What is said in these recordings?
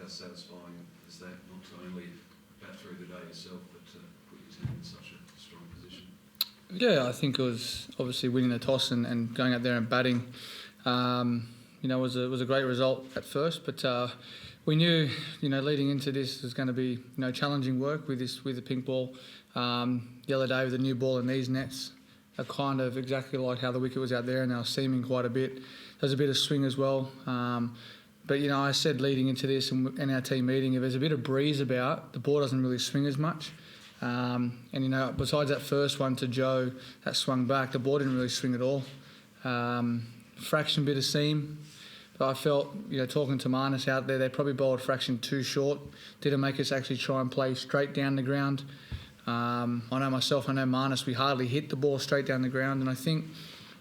how satisfying is that, not to only bat through the day yourself, but to put your team in such a strong position? Yeah, I think it was obviously winning the toss and going out there and batting. Was a great result at first, but we knew, leading into this was going to be, challenging work with the pink ball. The other day with the new ball in these nets are kind of exactly like how the wicket was out there, and they were seaming quite a bit. There's a bit of swing as well. But I said leading into this and in our team meeting, if there's a bit of breeze about, the ball doesn't really swing as much. Besides that first one to Joe that swung back, the ball didn't really swing at all. Fraction bit of seam. But I felt, talking to Marnus out there, they probably bowled fraction too short. Didn't make us actually try and play straight down the ground. I know Marnus, we hardly hit the ball straight down the ground. And I think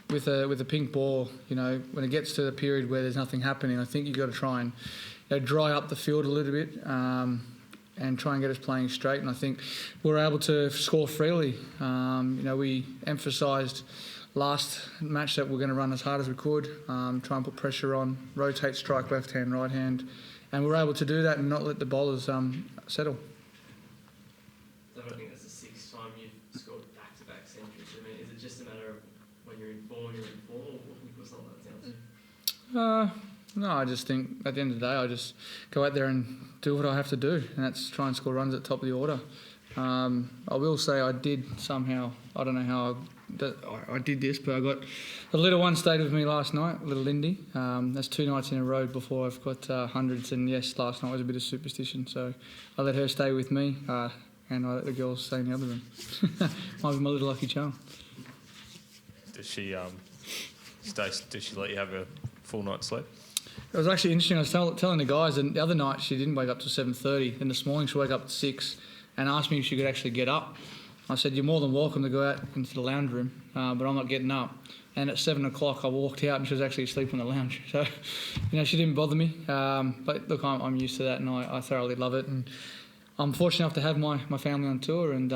with a pink ball, when it gets to the period where there's nothing happening, I think you've got to try and dry up the field a little bit and try and get us playing straight. And I think we were able to score freely. We emphasised last match that we're going to run as hard as we could, try and put pressure on, rotate, strike left hand, right hand, and we were able to do that and not let the bowlers settle. So I think that's the sixth time you've scored back-to-back centuries. I mean, is it just a matter of when you're in form, or what's not that down to? No, I just think at the end of the day, I just go out there and do what I have to do, and that's try and score runs at the top of the order. I will say I did somehow, I don't know how I did this, but I got a little one stayed with me last night, little Lindy. That's 2 nights in a row before I've got hundreds, and yes, last night was a bit of superstition, so I let her stay with me, and I let the girls stay in the other room. Might be my little lucky charm. Does she Does she let you have a full night's sleep? It was actually interesting. I was telling the guys, and the other night she didn't wake up till 7:30, and this morning she woke up at 6 and asked me if she could actually get up. I said, you're more than welcome to go out into the lounge room, but I'm not getting up. And at 7 o'clock I walked out and she was actually asleep on the lounge. So, she didn't bother me. But look, I'm used to that, and I thoroughly love it. And I'm fortunate enough to have my family on tour, and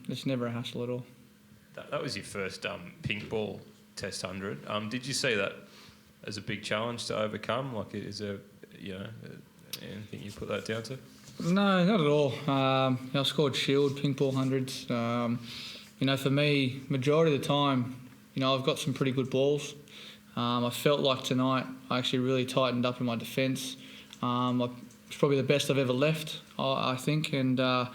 it's never a hassle at all. That was your first pink ball Test 100. Did you see that as a big challenge to overcome? Like, is there, anything you put that down to? No, not at all. I scored Shield, pink ball hundreds. For me, majority of the time, I've got some pretty good balls. I felt like tonight I actually really tightened up in my defence. It's probably the best I've ever left, I think. And, I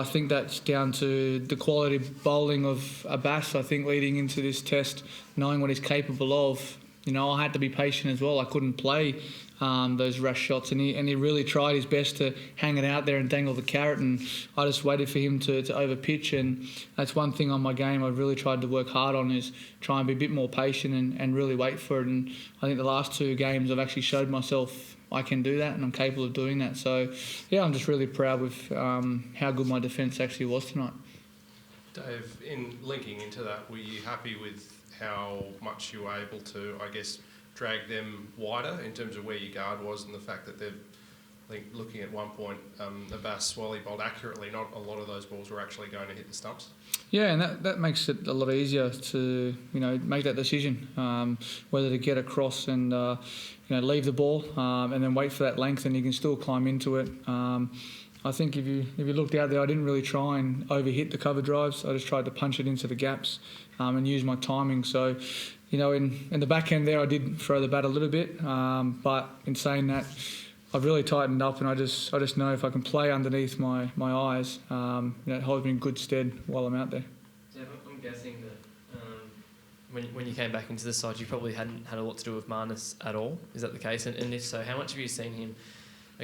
think that's down to the quality bowling of Abbas, I think, leading into this test, knowing what he's capable of. I had to be patient as well. I couldn't play those rash shots, and he really tried his best to hang it out there and dangle the carrot, and I just waited for him to over pitch. And that's one thing on my game I've really tried to work hard on, is try and be a bit more patient and really wait for it. And I think the last 2 games I've actually showed myself I can do that, and I'm capable of doing that. So yeah, I'm just really proud with how good my defence actually was tonight. Dave, in linking into that, were you happy with how much you were able to, drag them wider in terms of where your guard was, and the fact that they've, looking at one point, Abbas, while he bowled accurately, not a lot of those balls were actually going to hit the stumps? Yeah, and that makes it a lot easier to, make that decision, whether to get across and, leave the ball and then wait for that length, and you can still climb into it. I think if you looked out there, I didn't really try and overhit the cover drives. I just tried to punch it into the gaps and use my timing. So, in the back end there, I did throw the bat a little bit. But in saying that, I've really tightened up, and I just know if I can play underneath my eyes, it holds me in good stead while I'm out there. Yeah, I'm guessing that when you came back into the side, you probably hadn't had a lot to do with Marnus at all. Is that the case? And if so, how much have you seen him,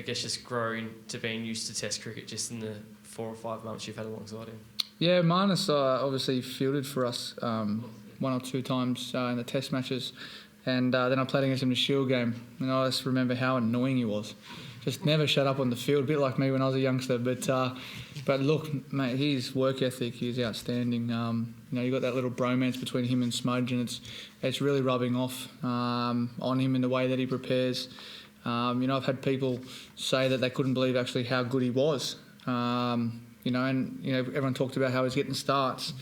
just growing to being used to Test cricket just in the 4 or 5 months you've had alongside him? Yeah, Marnus obviously fielded for us 1 or 2 times in the Test matches, and then I played against him in the Shield game, and I just remember how annoying he was. Just never shut up on the field, a bit like me when I was a youngster. But look, mate, his work ethic is outstanding. You got that little bromance between him and Smudge, and it's really rubbing off on him in the way that he prepares. I've had people say that they couldn't believe actually how good he was. Everyone talked about how he's getting starts,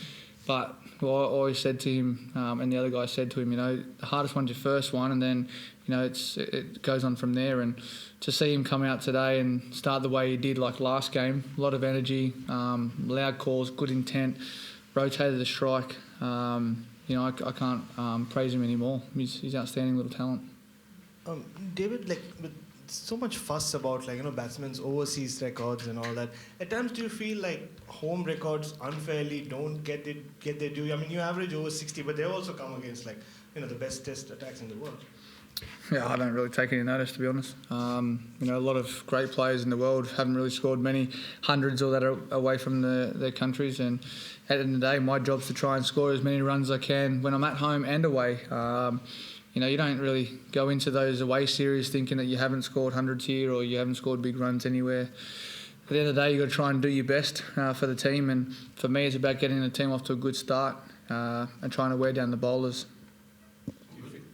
but I always said to him, and the other guy said to him, the hardest one's your first one, and then it goes on from there. And to see him come out today and start the way he did, like last game, a lot of energy, loud calls, good intent, rotated the strike. I can't praise him anymore. He's outstanding little talent. David, with so much fuss about batsmen's overseas records and all that, at times do you feel like home records unfairly don't get their due? I mean, you average over 60, but they also come against the best test attacks in the world. Yeah, I don't really take any notice, to be honest. A lot of great players in the world haven't really scored many hundreds or that are away from their countries, and at the end of the day, my job's to try and score as many runs as I can when I'm at home and away. You don't really go into those away series thinking that you haven't scored hundreds here or you haven't scored big runs anywhere. At the end of the day, you've got to try and do your best for the team, and for me, it's about getting the team off to a good start and trying to wear down the bowlers.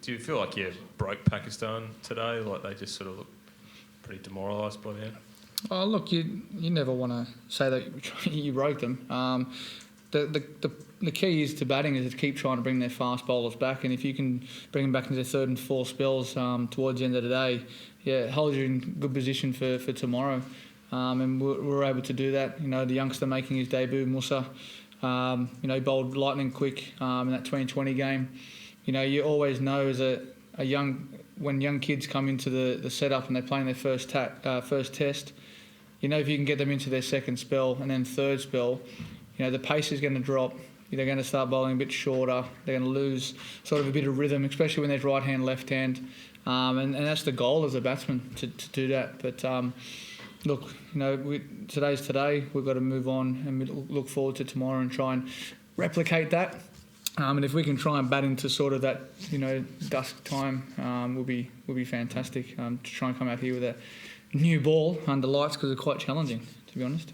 Do you feel like you broke Pakistan today? Like they just sort of look pretty demoralised by the end? Oh, look, you never want to say that you broke them. The key is to batting is to keep trying to bring their fast bowlers back, and if you can bring them back into their third and fourth spells towards the end of the day, it holds you in good position for tomorrow. And we're able to do that. The youngster making his debut, Musa, he bowled lightning quick in that 2020 game. You always know as when young kids come into the setup and they're playing their first test, if you can get them into their second spell and then third spell, the pace is going to drop. They're going to start bowling a bit shorter. They're going to lose sort of a bit of rhythm, especially when there's right hand, left hand, and that's the goal as a batsman to do that. But look, today's today. We've got to move on and look forward to tomorrow and try and replicate that. And if we can try and bat into sort of that, dusk time, will be fantastic. To try and come out here with a new ball under lights because it's quite challenging, to be honest.